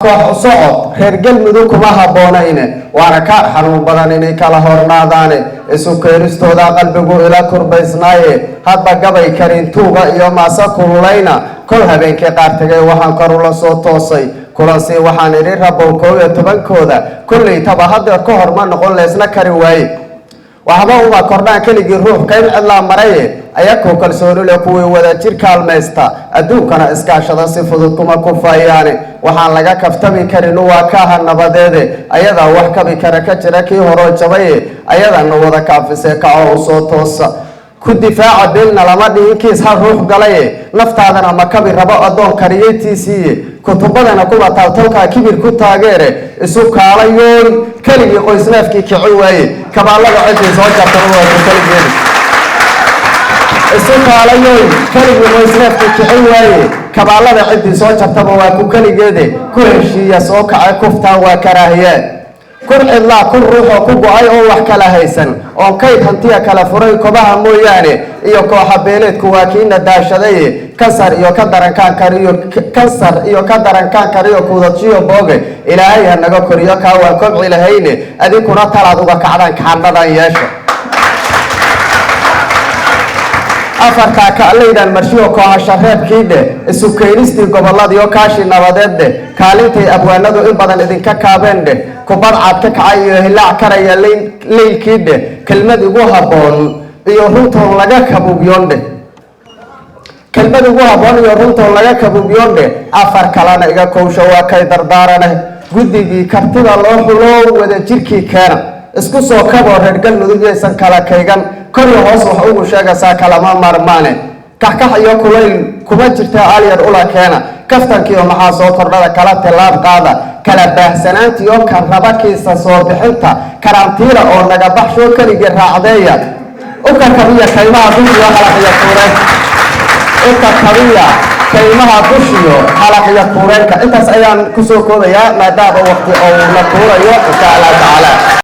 koox socod reer galmudug kuma haboonayne waana ka xanuun badan inay kala hornaadaane isu keenistooda qalbigu ila kurbaysnaaye hadba gabay karin tuuga iyo maasa kululayna kol habeenkii qaar tagay waxaan kor ula soo toosay kulansi waxaan idhi rabow 11kooda kullay taba hadda ka hor ma noqon leesna kari waaye waxba uma kordhaan keligii ruux kayn cidlaa maraye ayakoo kalsooni leh kuwii wada jir kaalmaysta adduunkana iskaashada si fudud kuma kufayaane waxaan laga kaftami karin waa kaaha nabadeede ayadaa wax kabi kara ka jira kii horoo jabaye ayadana wada kaafisee kacoo u soo toosa ku difaaca beelna lama dhihin kiis hal ruux galaye naftaadana ma kabi rabo addoon kariyeytiisiiye kutubadana kuwa taaltolkaa kibir ku taageere isu kaalayoon keligii qoysneefkii kici waaye kabaalada cidii soo jartana waa ku kaligeedi isu kaalayoon keligii qoysneefkii kici waaye kabaalada cidii soo jartaba waa ku kaligeede ku heshiiya soo kacay kuftaan waa karaahiye kun cidlaa kun ruuxoo ku go-ay oo wax kala haysan oon kayd hantiya kala furay kobaha mooyaane iyo kooxa beeleedku waa kiina daashadaye kansar iyo ka darankaan kariyo kuudajiyo booge ilaahay ha naga koriyo kaa waan kobci lahayne adinkuna talaad uga kacdaan kaxanadan yeesha afartaa kaclaydan marshiyo kooxasha reebkiidhe isu keenistii goboladiyo kaashi nabadeeddhe kaalintay abwaanadu in badan idinka kaabeendhe kubad caad ka kacay iyo hilaac karaya leylkiidhe kelmad igu haboon iyo runtoon laga kabuubyoondhe afar kalena iga kowsho waa kay dardaarane guddigii kartida loo xulo wada jirkii keena isku soo kaboo reer galmudug yaysan kala kaygan kor iyo hoos wax ugu sheegaysaa kalama marmaane kaxkax iyo kulayl kuma jirta alyar ula keena kaftankiiyo maxaa soo kordhada kala tilaab qaada kala baahsanaantiyo kan raba kiisa soo bixinta karantiila oo naga baxshoo keligii raacdeeya ukakabiya kaymaha dushiyo halaqya kuureenka intaas ayaan kusoo koobayaa maadaama waqti oo la tuurayo insha allah tacaala